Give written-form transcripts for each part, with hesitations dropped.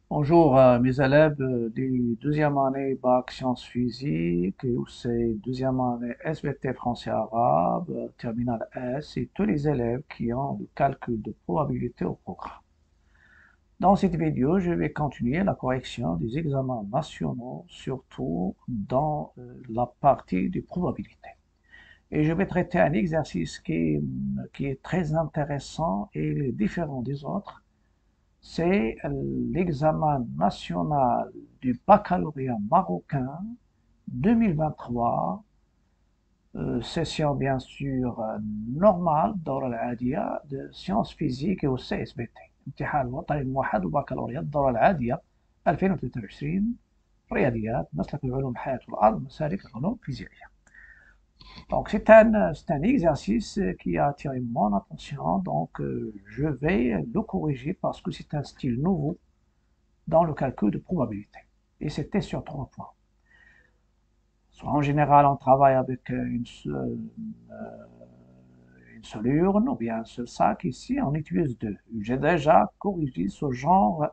Bonjour mes élèves du deuxième année bac sciences physiques et aussi deuxième année SVT français arabe, terminale S et tous les élèves qui ont le calcul de probabilité au programme. Dans cette vidéo, je vais continuer la correction des examens nationaux, surtout dans la partie des probabilités. Et je vais traiter un exercice qui est très intéressant et différent des autres. C'est l'examen national du baccalauréat marocain 2023, session bien sûr normale دورة العادية de sciences physiques et au CSBT. امتحان الوطني الموحد وبكالوريا الدورة العادية 2023 رياضيات مسلك العلوم الحياة والأرض مسالك العلوم الفيزيائية. Donc c'est un exercice qui a attiré mon attention, donc je vais le corriger parce que c'est un style nouveau dans le calcul de probabilité. Et c'était sur 3 points. Soit en général, on travaille avec une seule urne ou bien un seul sac. Ici, on utilise deux. J'ai déjà corrigé ce genre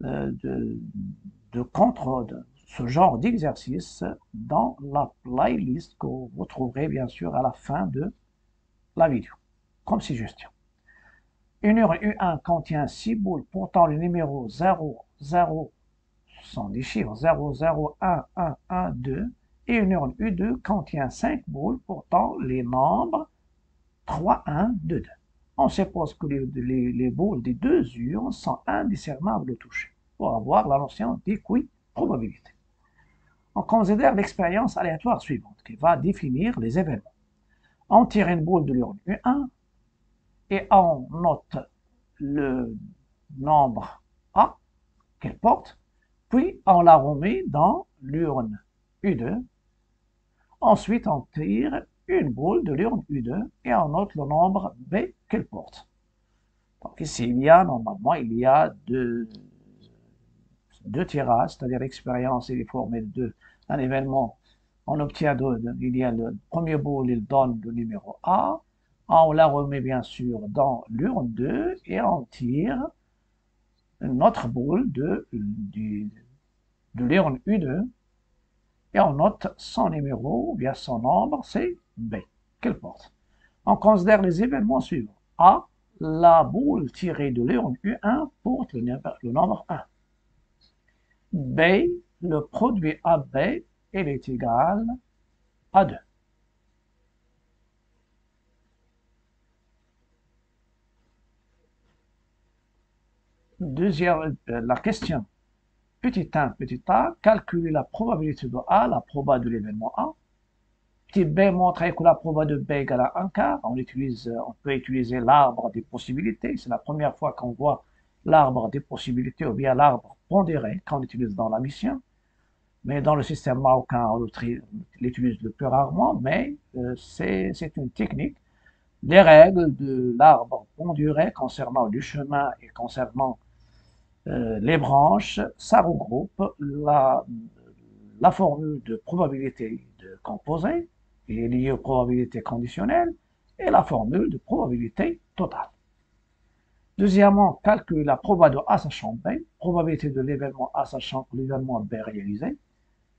de, de contrôle, ce genre d'exercice dans la playlist que vous trouverez bien sûr à la fin de la vidéo, comme suggestion. Une urne U1 contient 6 boules portant le numéro 0, 0, ce sont des chiffres 0, 0, 1, 1, 1, 2, et une urne U2 contient 5 boules portant les nombres 3, 1, 2, 2. On suppose que les boules des deux urnes sont indiscernables au toucher pour avoir la notion d'équiprobabilité. On considère l'expérience aléatoire suivante qui va définir les événements. On tire une boule de l'urne U1 et on note le nombre A qu'elle porte, puis on la remet dans l'urne U2. Ensuite, on tire une boule de l'urne U2 et on note le nombre B qu'elle porte. Donc ici, normalement, il y a deux tirages, c'est-à-dire l'expérience est formée de un événement. On obtient il y a le premier boule, il donne le numéro A. On la remet bien sûr dans l'urne 2 et on tire une autre boule de l'urne U2 et on note son numéro ou bien son nombre, c'est B qu'elle porte. On considère les événements suivants. A, la boule tirée de l'urne U1 porte le nombre 1. B, le produit AB, il est égal à 2. Deuxième, la question. Petit 1, petit a, calculer la probabilité de A, la proba de l'événement A. Petit b, montrer que la proba de b égale à 1 quart. On peut utiliser l'arbre des possibilités. C'est la première fois qu'on voit l'arbre des possibilités ou bien l'arbre pondéré qu'on utilise dans la mission. Mais dans le système marocain, on l'utilise le plus rarement, mais c'est une technique. Les règles de l'arbre pondéré concernant le chemin et concernant les branches, ça regroupe la formule de probabilité de composé, qui est liée aux probabilités conditionnelles, et la formule de probabilité totale. Deuxièmement, calculer la probabilité de A sachant B, probabilité de l'événement A sachant que l'événement B est réalisé.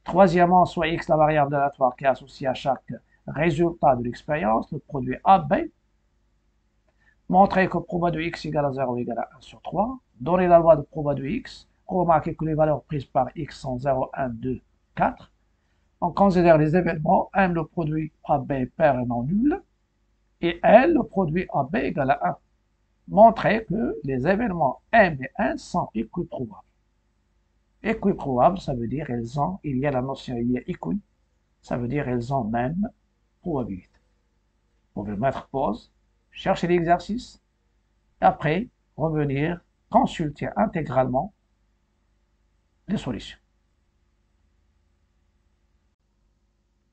Troisièmement, soit X la variable aléatoire qui est associée à chaque résultat de l'expérience, le produit AB. Montrer que proba de x égale à 0 égale à 1 sur 3. Donner la loi de proba de x. Remarquer que les valeurs prises par x sont 0, 1, 2, 4. On considère les événements M le produit AB pair et non nul, et L le produit AB égale à 1. Montrer que les événements M et N sont équiprobables. Équiprobables, ça veut dire il y a la notion il y a équi, ça veut dire elles ont même probabilité. Vous pouvez mettre pause, chercher l'exercice, et après revenir consulter intégralement les solutions.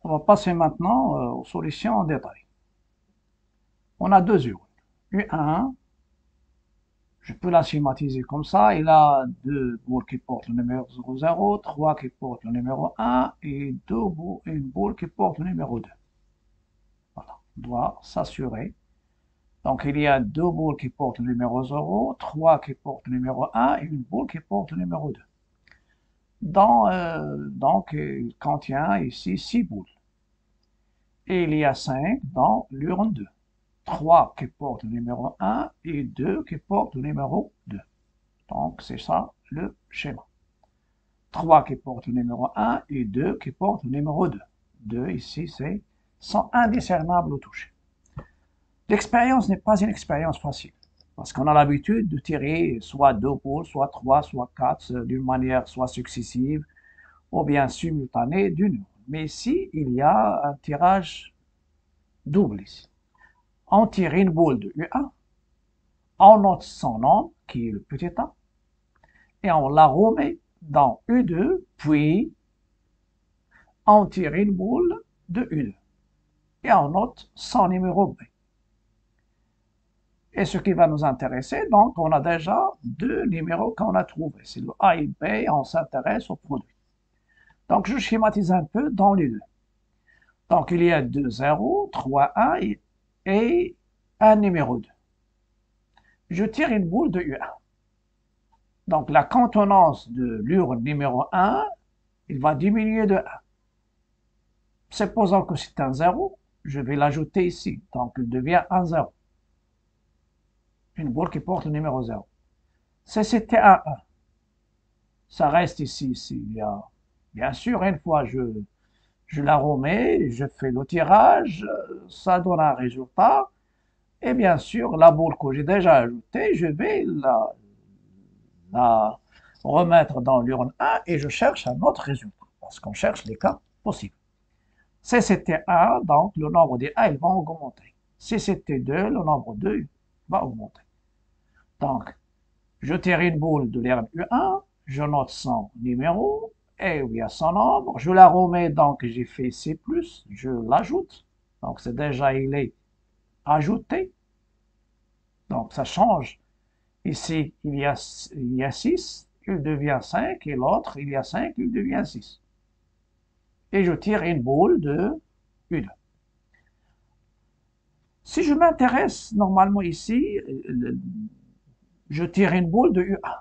On va passer maintenant aux solutions en détail. On a deux urnes. U1, je peux la schématiser comme ça. Il a deux boules qui portent le numéro 00, trois qui portent le numéro 1 et une boule qui porte le numéro 2. Voilà. On doit s'assurer Donc, il y a deux boules qui portent le numéro 0, trois qui portent le numéro 1 et une boule qui porte le numéro 2. Donc, il contient ici 6 boules. Et il y a 5 dans l'urne 2. 3 qui portent le numéro 1 et 2 qui portent le numéro 2. Donc, c'est ça le schéma. 3 qui portent le numéro 1 et 2 qui portent le numéro 2. 2 ici, sont indiscernables au toucher. L'expérience n'est pas une expérience facile, parce qu'on a l'habitude de tirer soit 2 boules, soit 3, soit 4, d'une manière soit successive, ou bien simultanée d'une urne. Mais ici, il y a un tirage double ici. On tire une boule de U1, on note son nombre, qui est le petit a, et on la remet dans U2, puis on tire une boule de U2, et on note son numéro B. Et ce qui va nous intéresser, donc, on a déjà deux numéros qu'on a trouvés. C'est le A et B, on s'intéresse au produit. Donc, je schématise un peu dans les deux. Donc, il y a 2 0, 3 1 et un numéro 2. Je tire une boule de U1. Donc, la contenance de l'urne numéro 1, il va diminuer de 1. Supposons que c'est un 0, je vais l'ajouter ici. Donc, il devient un 0. Une boule qui porte le numéro 0. Si c'était un 1, ça reste ici. Il y a, bien sûr, une fois je la remets, je fais le tirage, ça donne un résultat. Et bien sûr, la boule que j'ai déjà ajoutée, je vais la remettre dans l'urne 1 et je cherche un autre résultat, parce qu'on cherche les cas possibles. Si c'était 1, donc le nombre des 1, ils vont augmenter. Si c'était 2, le nombre 2 va augmenter. Donc, je tire une boule de l'urne U1, je note son numéro, et il y a son nombre, je la remets, donc j'ai fait C+, je l'ajoute, donc c'est déjà, il est ajouté, donc ça change. Ici, il y a 6, il devient 5, et l'autre, il y a 5, il devient 6. Et je tire une boule de U2. Si je m'intéresse normalement ici, je tire une boule de U1.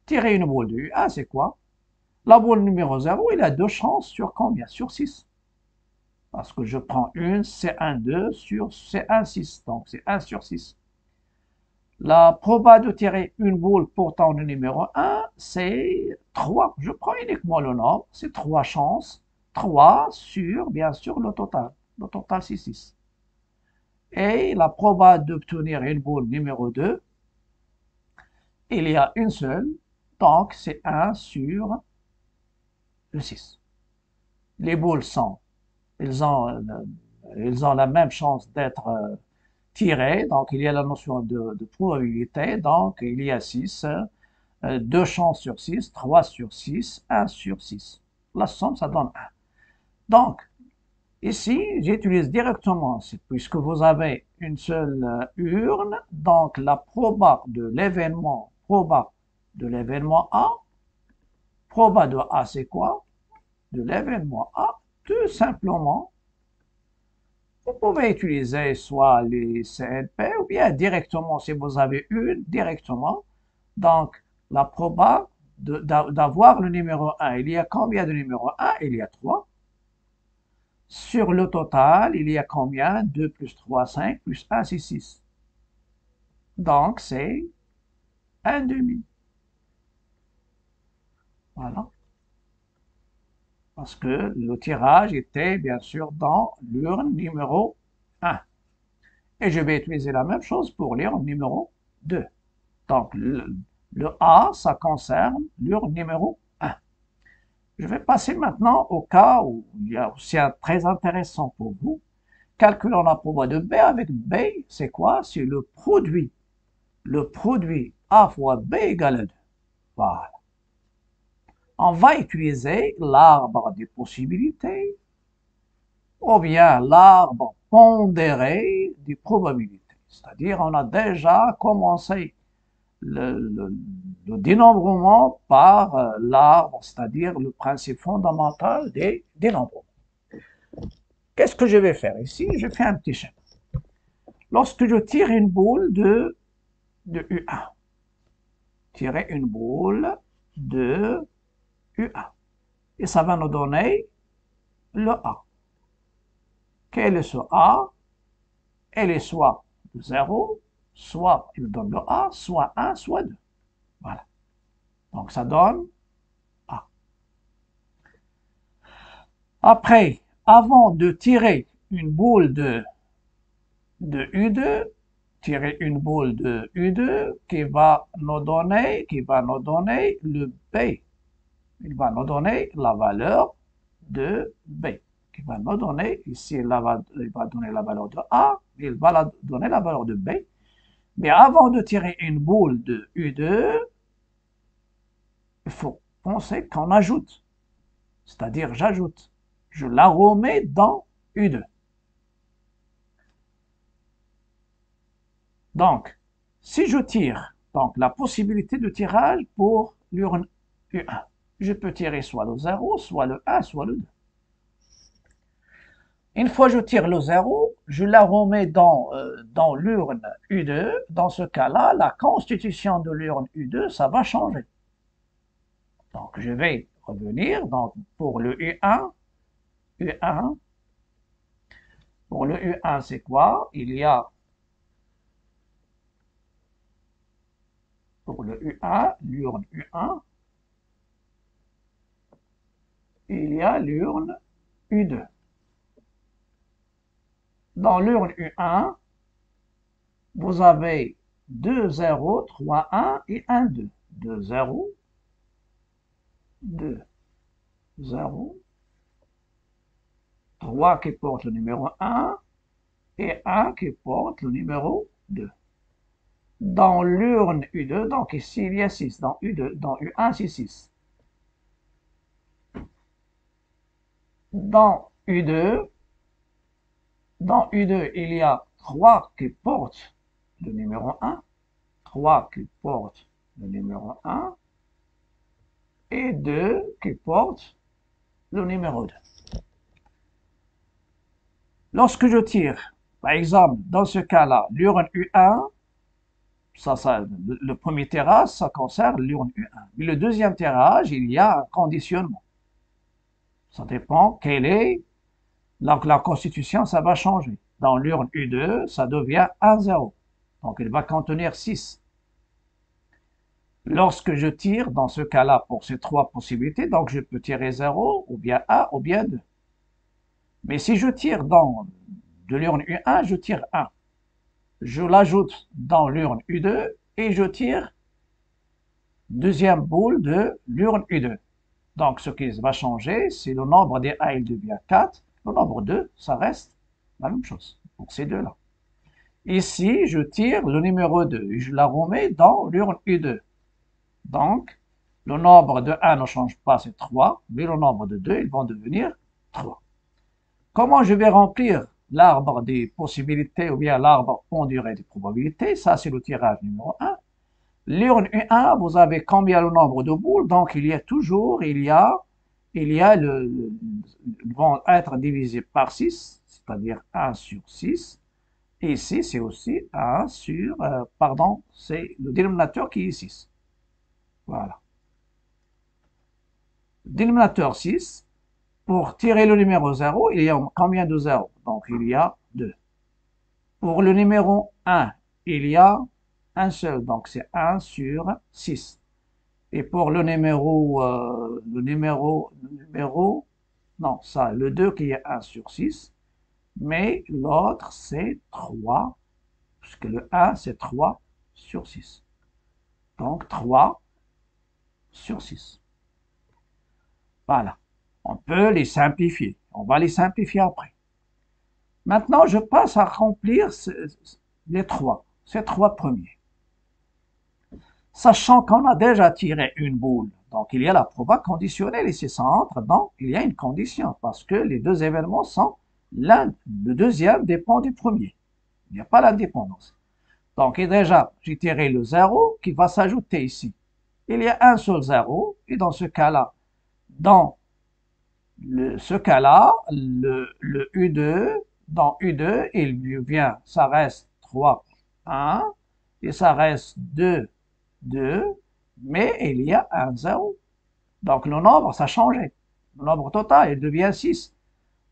Tirer une boule de U1, c'est quoi? La boule numéro 0, il a 2 chances sur combien? Sur 6. Parce que je prends une, c'est 1, 2, c'est 1, 6. Donc, c'est 1 sur 6. La proba de tirer une boule portant le numéro 1, c'est 3. Je prends uniquement le nombre, c'est 3 chances. 3 sur, bien sûr, le total. Le total, c'est 6. Et la proba d'obtenir une boule numéro 2, il y a une seule, donc c'est 1 sur le 6. Les boules ils ont la même chance d'être tirées, donc il y a la notion de probabilité, donc il y a 6, 2 chances sur 6, 3 sur 6, 1 sur 6. La somme, ça donne 1. Donc, ici, j'utilise directement, puisque vous avez une seule urne, donc la proba de l'événement A, proba de A, c'est quoi? De l'événement A, tout simplement, vous pouvez utiliser soit les CNP ou bien directement, si vous avez une, directement. Donc, la proba d'avoir le numéro 1. Il y a combien de numéros 1? Il y a 3. Sur le total, il y a combien? 2 plus 3, 5, plus 1, c'est 6. Donc, c'est 1,5. Voilà. Parce que le tirage était bien sûr dans l'urne numéro 1. Et je vais utiliser la même chose pour l'urne numéro 2. Donc, le A, ça concerne l'urne numéro 1. Je vais passer maintenant au cas où il y a aussi un très intéressant pour vous. Calculons la proba de B avec B, c'est quoi? C'est le produit. Le produit A fois B égale 2. Voilà. On va utiliser l'arbre des possibilités ou bien l'arbre pondéré des probabilités. C'est-à-dire, on a déjà commencé le dénombrement par l'arbre, c'est-à-dire le principe fondamental des dénombrements. Qu'est-ce que je vais faire ici? Je fais un petit schéma. Lorsque je tire une boule de U1, tirer une boule de U1, et ça va nous donner le A. Quel est ce A? Elle est soit 0, soit il donne le A, soit 1, soit 2. Voilà. Donc ça donne A. Après, avant de tirer une boule de U2, tirer une boule de U2 qui va nous donner le B. Il va nous donner la valeur de B. Qui va nous donner, ici il va donner la valeur de A, il va donner la valeur de B. Mais avant de tirer une boule de U2, il faut penser qu'on ajoute. C'est-à-dire j'ajoute. Je la remets dans U2. Donc, si je tire, donc la possibilité de tirage pour l'urne U1, je peux tirer soit le 0, soit le 1, soit le 2. Une fois je tire le 0, je la remets dans l'urne U2. Dans ce cas-là, la constitution de l'urne U2, ça va changer. Donc, je vais revenir donc, pour le U1. Pour le U1, c'est quoi? Il y a, pour le U1, l'urne U1, il y a l'urne U2. Dans l'urne U1, vous avez 2 0, 3 1 et 1 2. 2 0, 2 0, 3 qui porte le numéro 1 et 1 qui porte le numéro 2. Dans l'urne U2, donc ici il y a 6. Dans U1, c'est 6. Dans U2, il y a 3 qui portent le numéro 1, 3 qui portent le numéro 1 et 2 qui portent le numéro 2. Lorsque je tire, par exemple, dans ce cas-là, l'urne U1, le premier tirage, ça concerne l'urne U1. Mais le deuxième tirage, il y a un conditionnement. Ça dépend quelle est. Donc la constitution, ça va changer. Dans l'urne U2, ça devient 1, 0. Donc il va contenir 6. Lorsque je tire, dans ce cas-là, pour ces trois possibilités, donc je peux tirer 0, ou bien 1, ou bien 2. Mais si je tire de l'urne U1, je tire 1. Je l'ajoute dans l'urne U2 et je tire deuxième boule de l'urne U2. Donc ce qui va changer, c'est le nombre des A, il devient 4. Le nombre 2, ça reste la même chose pour ces deux-là. Ici, je tire le numéro 2 et je la remets dans l'urne U2. Donc, le nombre de 1 ne change pas, c'est 3, mais le nombre de 2, ils vont devenir 3. Comment je vais remplir l'arbre des possibilités ou bien l'arbre pondéré des probabilités? Ça, c'est le tirage numéro 1. L'urne U1, vous avez combien le nombre de boules? Donc, il y a toujours, vont être divisés par 6, c'est-à-dire 1 sur 6. Et ici, c'est aussi 1 sur, c'est le dénominateur qui est 6. Voilà. Dénominateur 6. Pour tirer le numéro 0, il y a combien de 0? Donc, il y a 2. Pour le numéro 1, il y a un seul, donc c'est 1 sur 6. Et pour le le 2 qui est 1 sur 6, mais l'autre c'est 3, puisque le 1 c'est 3 sur 6. Donc 3 sur 6. Voilà. On peut les simplifier. On va les simplifier après. Maintenant, je passe à remplir ces trois premiers. Sachant qu'on a déjà tiré une boule, donc il y a la proba conditionnelle et si ça entre dans, il y a une condition parce que les deux événements sont le deuxième dépend du premier. Il n'y a pas l'indépendance. Donc déjà, j'ai tiré le 0 qui va s'ajouter ici. Il y a un seul 0 et dans ce cas-là, le U2, dans U2, ça reste 3, 1, et ça reste 2, 2, mais il y a un 0. Donc le nombre, ça a changé. Le nombre total, il devient 6.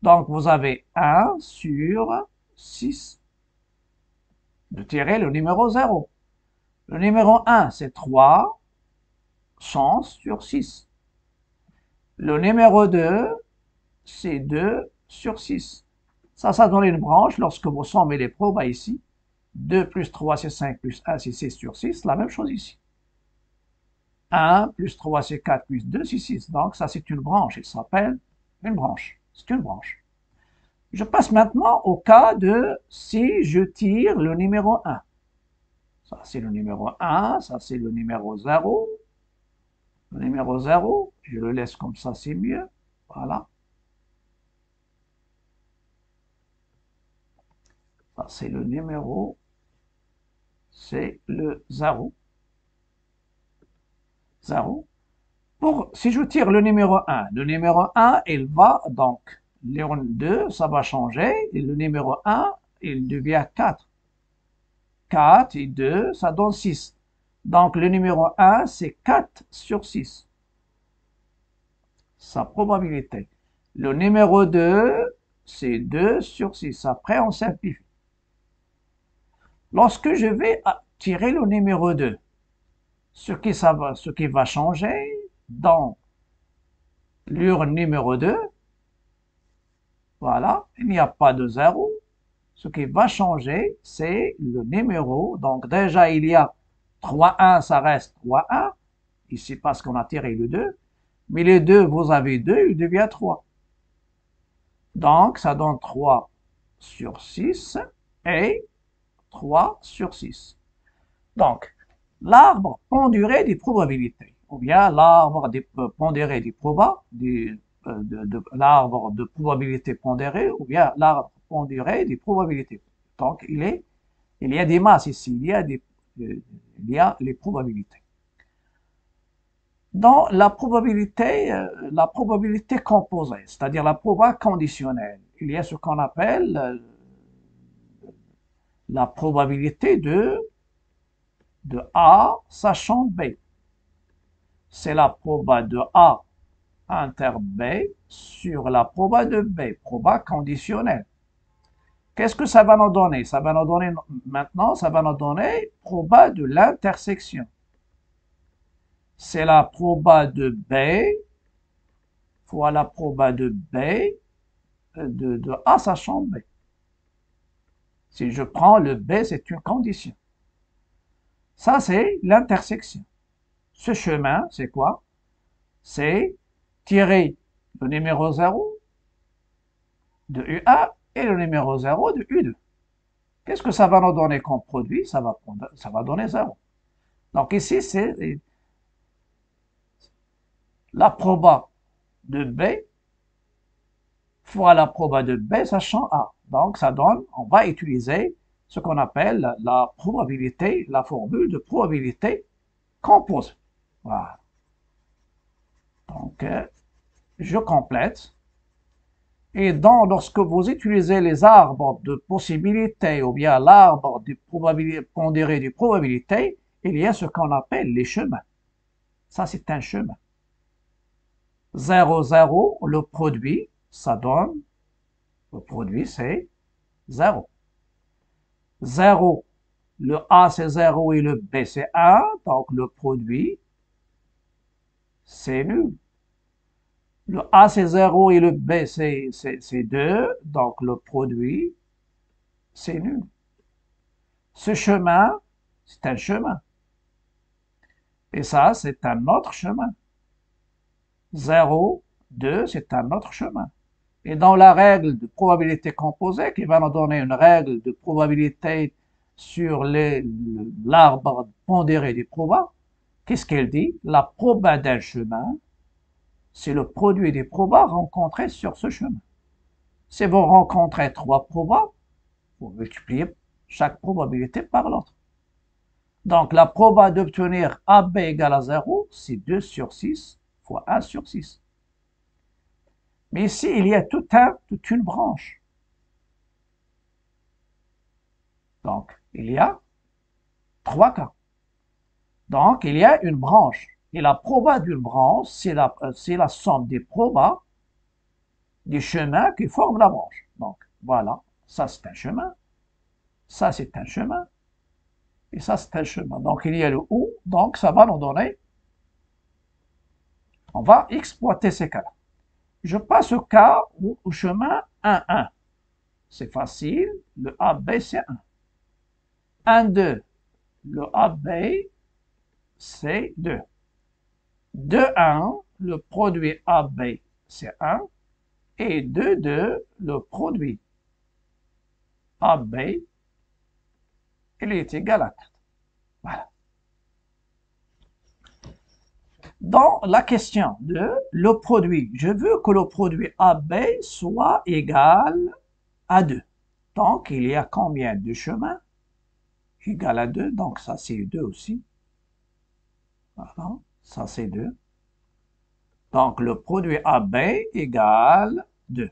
Donc vous avez 1 sur 6 de tirer le numéro 0. Le numéro 1, c'est 3 chances sur 6. Le numéro 2, c'est 2 sur 6. Ça donne une branche lorsque vous sommez les probes ici. 2 plus 3, c'est 5 plus 1, c'est 6 sur 6. La même chose ici. 1 plus 3, c'est 4 plus 2, c'est 6. Donc ça, c'est une branche. Il s'appelle une branche. C'est une branche. Je passe maintenant au cas de si je tire le numéro 1. Ça, c'est le numéro 1. Ça, c'est le numéro 0. Le numéro 0, je le laisse comme ça, c'est mieux. Voilà. Ça, c'est le numéro, c'est le 0. 0. Si je tire le numéro 1, il va donc, le 2, ça va changer, et le numéro 1, il devient 4. 4 et 2, ça donne 6. Donc le numéro 1, c'est 4 sur 6. Sa probabilité. Le numéro 2, c'est 2 sur 6. Après, on simplifie. Lorsque je vais tirer le numéro 2, ce qui va changer dans l'urne numéro 2, voilà, il n'y a pas de 0. Ce qui va changer, c'est le numéro. Donc déjà, il y a 3, 1, ça reste 3, 1. Ici, parce qu'on a tiré le 2. Mais les 2, vous avez 2, il devient 3. Donc, ça donne 3 sur 6 et 3 sur 6. Donc, l'arbre pondéré des probabilités, ou bien l'arbre pondéré des probas, l'arbre de probabilité pondérée, ou bien l'arbre pondéré des probabilités. Donc, il y a des masses ici, il y a les probabilités. Dans la probabilité composée, c'est-à-dire la proba conditionnelle, il y a ce qu'on appelle la probabilité de A sachant B. C'est la proba de A inter B sur la proba de B, proba conditionnelle. Qu'est-ce que ça va nous donner? Ça va nous donner maintenant, ça va nous donner proba de l'intersection. C'est la proba de B fois la proba de B de A sachant B. Si je prends le B, c'est une condition. Ça, c'est l'intersection. Ce chemin, c'est quoi? C'est tirer le numéro 0 de U1 et le numéro 0 de U2. Qu'est-ce que ça va nous donner comme produit? Ça va donner 0. Donc ici, c'est la proba de B fois la proba de B sachant A. Donc ça donne, on va utiliser ce qu'on appelle la probabilité, la formule de probabilité composée. Voilà. Donc, je complète. Et lorsque vous utilisez les arbres de possibilités ou bien l'arbre pondéré de probabilité, il y a ce qu'on appelle les chemins. Ça, c'est un chemin. 0, 0, le produit, ça donne, le produit, c'est 0. 0, le A, c'est 0 et le B, c'est 1, donc le produit, c'est nul. Le A, c'est 0 et le B, c'est 2, donc le produit, c'est nul. Ce chemin, c'est un chemin. Et ça, c'est un autre chemin. 0, 2, c'est un autre chemin. Et dans la règle de probabilité composée, qui va nous donner une règle de probabilité sur l'arbre pondéré des probas, qu'est-ce qu'elle dit? La proba d'un chemin, c'est le produit des probas rencontrés sur ce chemin. Si vous rencontrez 3 probas, vous multipliez chaque probabilité par l'autre. Donc la proba d'obtenir AB égale à 0, c'est 2 sur 6 fois 1 sur 6. Mais ici, il y a toute une branche. Donc, il y a 3 cas. Donc, il y a une branche. Et la proba d'une branche, c'est la somme des probas des chemins qui forment la branche. Donc, voilà, ça c'est un chemin, ça c'est un chemin, et ça c'est un chemin. Donc, il y a le ou, donc ça va nous donner, on va exploiter ces cas-là. Je passe au cas où, au chemin 1, 1. C'est facile, le AB c'est 1. 1, 2, le AB c'est 2. 2, 1, le produit AB c'est 1. Et 2, 2, le produit AB, il est égal à 4. Voilà. Dans la question de le produit, je veux que le produit AB soit égal à 2. Donc, il y a combien de chemins? Égal à 2, donc ça c'est 2 aussi. Voilà, ça c'est 2. Donc, le produit AB égale 2.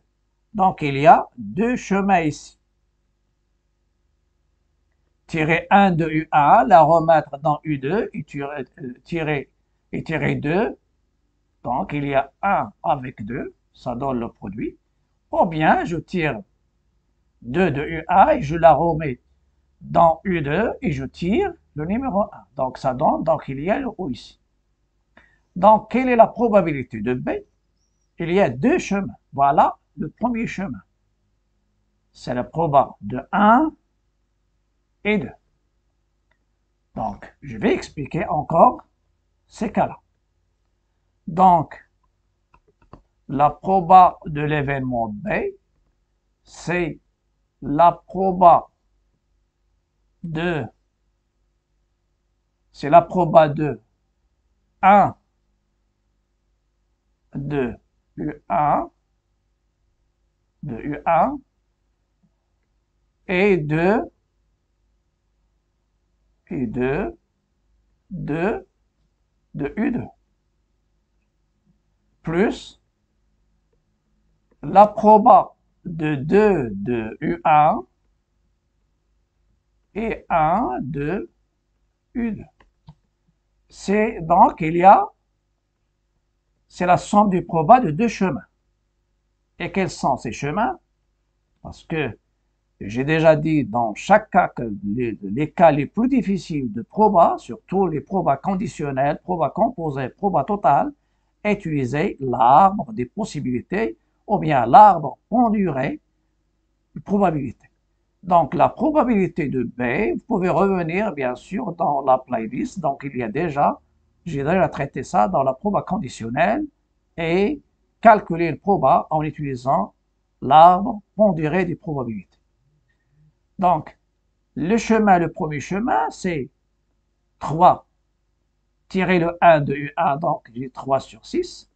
Donc, il y a 2 chemins ici. Tirer 1 de U1, la remettre dans U2, et tirer 2. Donc, il y a 1 avec 2, ça donne le produit. Ou bien, je tire 2 de U1 et je la remets dans U2 et je tire le numéro 1. Donc, ça donne, donc il y a le O ici. Donc, quelle est la probabilité de B? Il y a 2 chemins. Voilà le premier chemin. C'est la proba de 1 et 2. Donc, je vais expliquer encore ces cas-là. Donc, la proba de l'événement B, c'est la proba de 1 de U1 et de U2 plus la proba de 2 de U1 et 1 de U2. C'est donc, c'est la somme des probas de 2 chemins. Et quels sont ces chemins? Parce que j'ai déjà dit dans chaque cas que les cas les plus difficiles de proba, surtout les probas conditionnels, probas composés, probas totales, utiliser l'arbre des possibilités ou bien l'arbre penduré de probabilité. Donc, la probabilité de B, vous pouvez revenir bien sûr dans la playlist. Donc, j'ai déjà traité ça dans la proba conditionnelle et calculer le proba en utilisant l'arbre penduré des probabilités. Donc, le premier chemin, c'est 3 tirer le 1 de U1, donc j'ai 3 sur 6.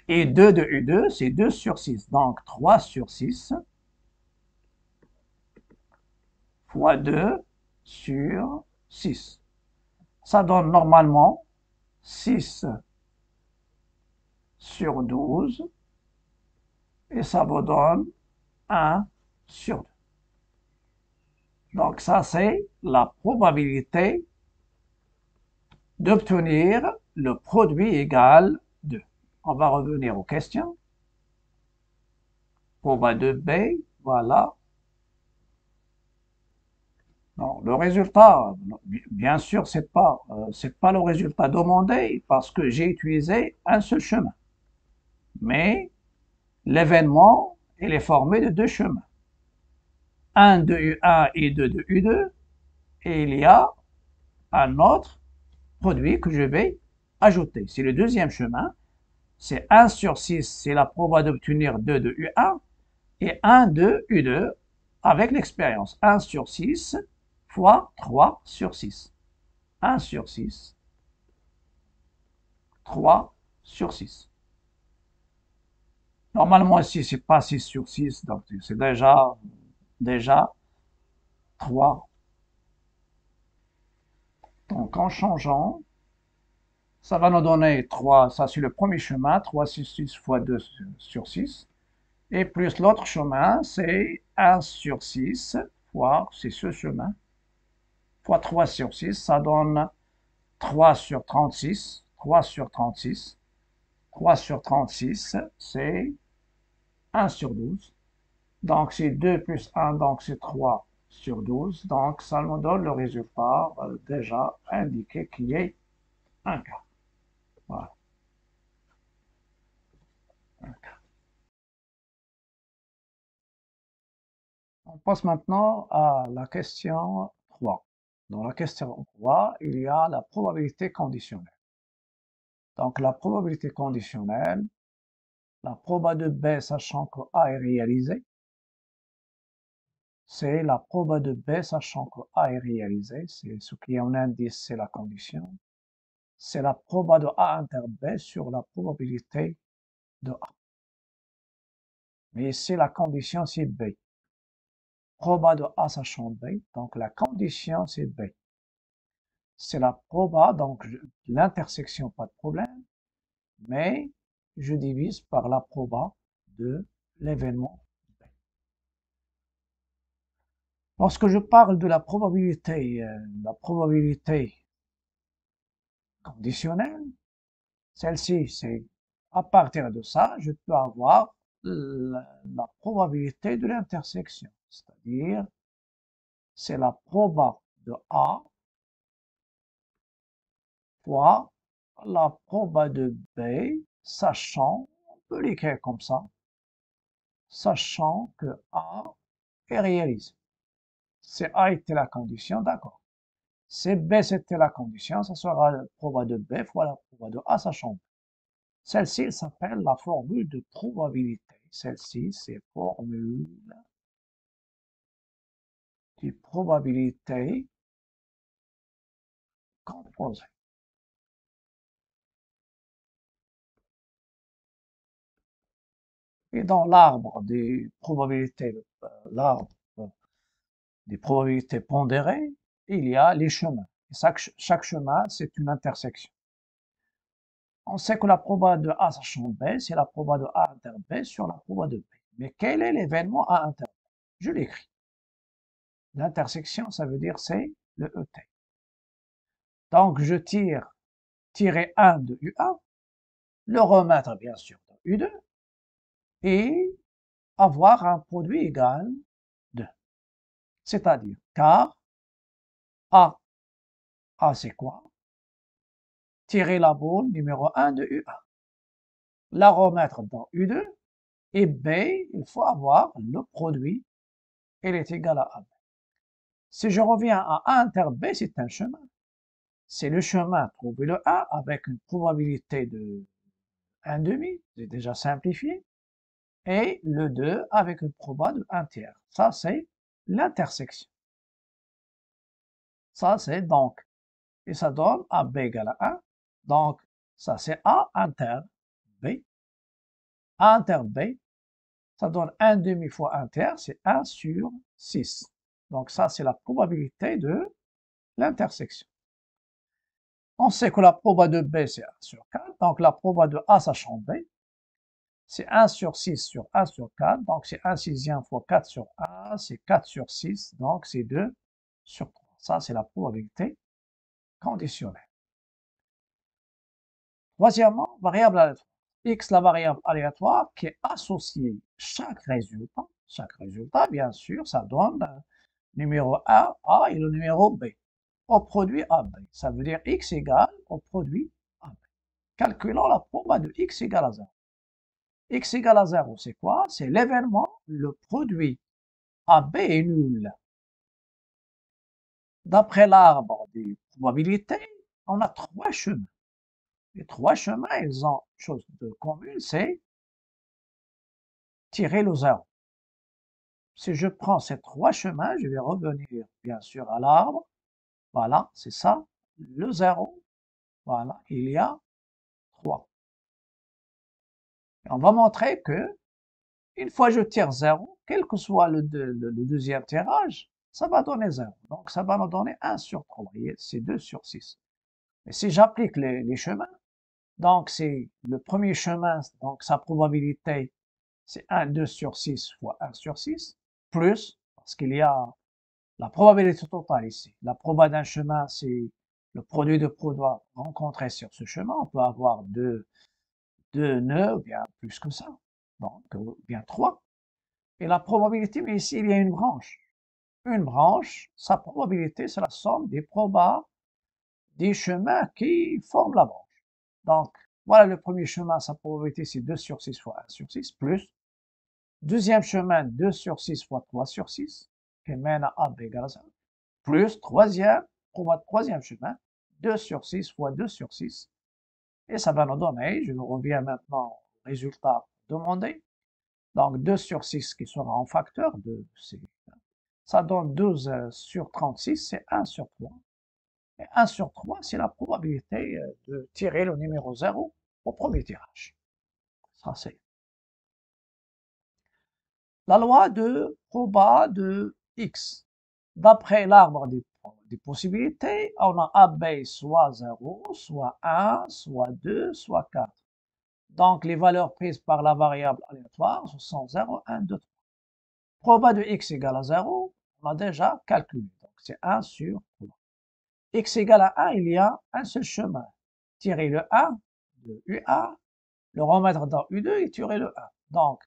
Et 2 de U2, c'est 2 sur 6, donc 3 sur 6 fois 2 sur 6. Ça donne normalement 6 sur 12 et ça vous donne 1 sur 2. Donc ça, c'est la probabilité d'obtenir le produit égal 2. On va revenir aux questions. Proba de B, voilà. Non, le résultat, bien sûr, c'est pas le résultat demandé parce que j'ai utilisé un seul chemin. Mais l'événement, il est formé de 2 chemins. 1 de U1 et 2 de U2. Et il y a un autre produit que je vais ajouter. C'est le deuxième chemin. C'est 1 sur 6, c'est la proba d'obtenir 2 de U1 et 1 de U2 avec l'expérience. 1 sur 6 fois 3 sur 6. 1 sur 6, 3 sur 6. Normalement ici, c'est pas 6 sur 6, donc c'est déjà 3. Donc en changeant, ça va nous donner 3, ça c'est le premier chemin, 3 sur 6 fois 2 sur 6. Et plus l'autre chemin, c'est 1 sur 6 fois, c'est ce chemin, fois 3 sur 6, ça donne 3 sur 36, 3 sur 36, 3 sur 36, c'est 1 sur 12. Donc c'est 2 plus 1, donc c'est 3 sur 12. Donc ça nous donne le résultat déjà indiqué qui est 1 quart. Voilà. 1 quart. On passe maintenant à la question 3. Dans la question 3, il y a la probabilité conditionnelle. Donc la probabilité conditionnelle, la proba de B sachant que A est réalisé, c'est la proba de B sachant que A est réalisé, c'est ce qui est en indice, c'est la condition. C'est la proba de A inter B sur la probabilité de A. Mais ici, la condition, c'est B. Proba de A sachant B, donc la condition, c'est B. C'est la proba, donc l'intersection, pas de problème, mais je divise par la proba de l'événement B. Lorsque je parle de la probabilité conditionnelle, celle-ci, c'est à partir de ça, je peux avoir la probabilité de l'intersection, c'est-à-dire c'est la proba de A fois la proba de B, sachant, on peut l'écrire comme ça, sachant que A est réalisé. C'est A était la condition, d'accord. C'est B c'était la condition, ça sera la proba de B fois la proba de A, sachant B. Celle-ci s'appelle la formule de probabilité. Celle-ci, c'est formule de probabilité composée. Et dans l'arbre des probabilités, l'arbre des probabilités pondérées, il y a les chemins. Et chaque chemin, c'est une intersection. On sait que la proba de A sachant B, c'est la proba de A inter B sur la proba de B. Mais quel est l'événement A inter B? Je l'écris. L'intersection, ça veut dire c'est le ET. Donc je tirer 1 de U1, le remettre bien sûr dans U2, et avoir un produit égal 2. C'est-à-dire, car A c'est quoi? Tirer la boule numéro 1 de U1, la remettre dans U2, et B, il faut avoir le produit, il est égal à AB. Si je reviens à A inter B, c'est un chemin. C'est le chemin, trouver le A avec une probabilité de 1,5, j'ai déjà simplifié, et le 2 avec une proba de 1 tiers. Ça, c'est l'intersection. Ça, c'est donc, et ça donne AB égale à 1. Donc, ça, c'est A inter B. A inter B, ça donne 1 demi fois 1 tiers, c'est 1 sur 6. Donc, ça, c'est la probabilité de l'intersection. On sait que la proba de B, c'est 1 sur 4. Donc, la proba de A sachant B, c'est 1 sur 6 sur 1 sur 4. Donc, c'est 1 sixième fois 4 sur 1, c'est 4 sur 6. Donc, c'est 2 sur 3. Ça, c'est la probabilité conditionnelle. Troisièmement, variable aléatoire. X, la variable aléatoire qui est associée chaque résultat. Chaque résultat, bien sûr, ça donne le numéro A et le numéro B. Au produit AB. Ça veut dire X égale au produit AB. Calculons la proba de X égale à 0. X égale à 0, c'est quoi? C'est l'événement, le produit AB est nul. D'après l'arbre des probabilités, on a 3 chemins. Les 3 chemins, ils ont une chose de commune, c'est tirer le 0. Si je prends ces 3 chemins, je vais revenir bien sûr à l'arbre. Voilà, c'est ça, le 0. Voilà, il y a 3. Et on va montrer que une fois je tire 0, quel que soit le deuxième tirage, ça va donner 0. Donc ça va me donner 1 sur 3. C'est 2 sur 6. Et si j'applique les chemins, donc c'est le premier chemin, donc sa probabilité, c'est 1, 2 sur 6 fois 1 sur 6, plus, parce qu'il y a La probabilité totale ici. La proba d'un chemin, c'est le produit de produits rencontrés sur ce chemin. On peut avoir deux nœuds, ou bien plus que ça. Donc, ou bien trois. Et la probabilité, mais ici, il y a une branche. Une branche, sa probabilité, c'est la somme des probas des chemins qui forment la branche. Donc, voilà le premier chemin, sa probabilité, c'est 2 sur 6 fois 1 sur 6, plus deuxième chemin, 2 sur 6 fois 3 sur 6, qui mène à A B égale à 0, plus troisième chemin, 2 sur 6 fois 2 sur 6, et ça va nous donner, je reviens maintenant au résultat demandé, donc 2 sur 6 qui sera en facteur de C, ça donne 12 sur 36, c'est 1 sur 3. Et 1 sur 3, c'est la probabilité de tirer le numéro 0 au premier tirage. Ça, c'est la loi de proba de x. D'après l'arbre des possibilités, on a AB soit 0, soit 1, soit 2, soit 4. Donc, les valeurs prises par la variable aléatoire sont 0, 1, 2, 3. Proba de x égale à 0, on a déjà calculé. Donc, c'est 1 sur 3. X égale à 1, il y a un seul chemin. Tirer le 1 de UA, le remettre dans U2 et tirer le 1. Donc,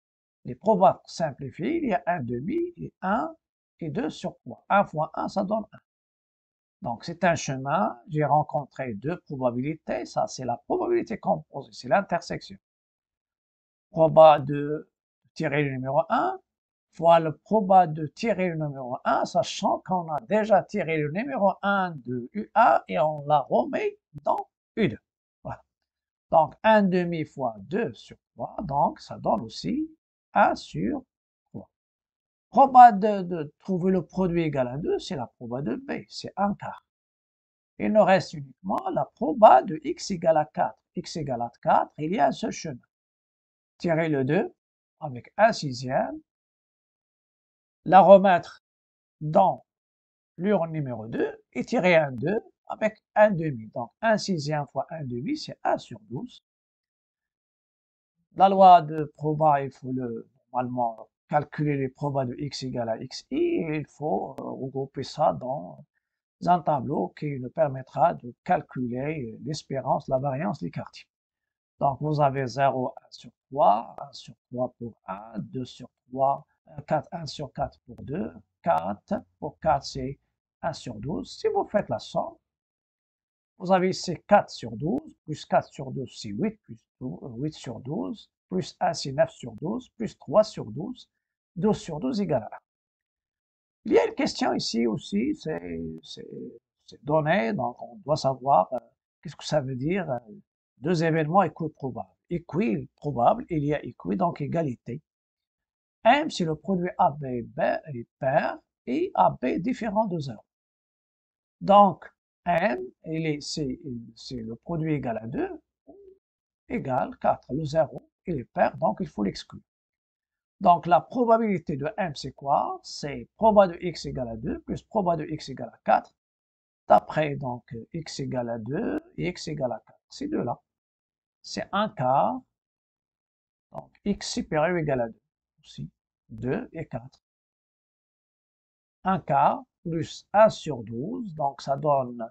les probas simplifiés, il y a 1 demi et 1 et 2 sur 3. 1 fois 1, ça donne 1. Donc, c'est un chemin, j'ai rencontré deux probabilités, ça c'est la probabilité composée, c'est l'intersection. Proba de tirer le numéro 1 fois le proba de tirer le numéro 1, sachant qu'on a déjà tiré le numéro 1 de UA et on la remet dans U2. Voilà. Donc, 1 demi fois 2 sur 3, donc ça donne aussi 1 sur 3. Proba de trouver le produit égal à 2, c'est la proba de B, c'est 1 quart. Il nous reste uniquement la proba de x égale à 4. X égale à 4, il y a un seul chemin. Tirer le 2 avec 1 sixième, la remettre dans l'urne numéro 2 et tirer un 2 avec 1 demi. Donc 1 sixième fois 1 demi, c'est 1 sur 12. La loi de proba, il faut normalement calculer les probas de x égale à xi et il faut regrouper ça dans un tableau qui nous permettra de calculer l'espérance, la variance des quartiers. Donc vous avez 0, 1 sur 3, 1 sur 3 pour 1, 2 sur 3, 4, 1 sur 4 pour 2, 4, pour 4 c'est 1 sur 12. Si vous faites la somme, vous avez ici 4 sur 12, plus 4 sur 12 c'est 8, plus 8 sur 12, plus 1 c'est 9 sur 12, plus 3 sur 12, 12 sur 12 égale à 1. Il y a une question ici aussi, c'est donné, donc on doit savoir qu'est-ce que ça veut dire deux événements équiprobables. Équiprobable, il y a équi, donc égalité. M, c'est le produit AB est pair et AB différent de 0. Donc, M, c'est le produit égal à 2 égal 4. Le 0, il est pair, donc il faut l'exclure. Donc, la probabilité de M, c'est quoi? C'est proba de x égale à 2 plus proba de x égale à 4. D'après, donc, x égale à 2 et x égale à 4. Ces deux-là. C'est un quart. Donc, x supérieur ou égal à 2. Aussi, 2 et 4. 1 quart plus 1 sur 12. Donc, ça donne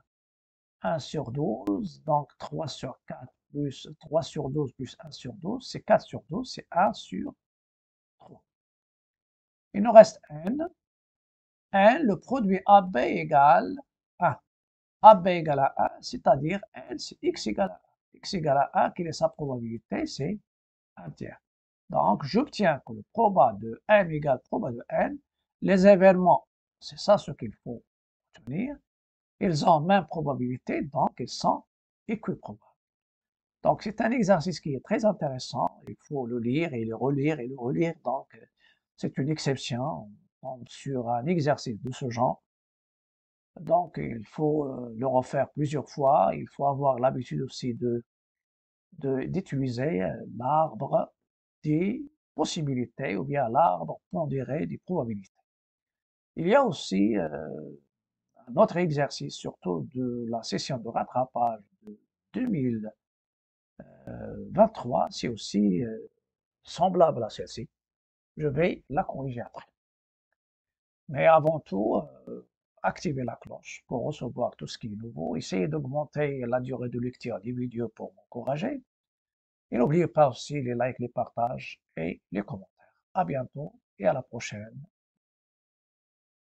1 sur 12. Donc, 3 sur 4 plus 3 sur 12 plus 1 sur 12. C'est 4 sur 12. C'est 1 sur 3. Il nous reste n. N, le produit AB égale 1. AB égale à 1, c'est-à-dire n, c'est x égale à 1. X égale à 1, quelle est sa probabilité? C'est 1 tiers. Donc, j'obtiens que le proba de m égale proba de n. Les événements, c'est ça ce qu'il faut retenir. Ils ont même probabilité, donc ils sont équiprobables. Donc, c'est un exercice qui est très intéressant. Il faut le lire et le relire et le relire. Donc, c'est une exception sur un exercice de ce genre. Donc, il faut le refaire plusieurs fois. Il faut avoir l'habitude aussi d'utiliser l'arbre des possibilités ou bien l'arbre pondéré des probabilités. Il y a aussi un autre exercice, surtout de la session de rattrapage de 2023, c'est aussi semblable à celle-ci. Je vais la corriger après. Mais avant tout, activez la cloche pour recevoir tout ce qui est nouveau. Essayez d'augmenter la durée de lecture des vidéos pour m'encourager. Et n'oubliez pas aussi les likes, les partages et les commentaires. À bientôt et à la prochaine.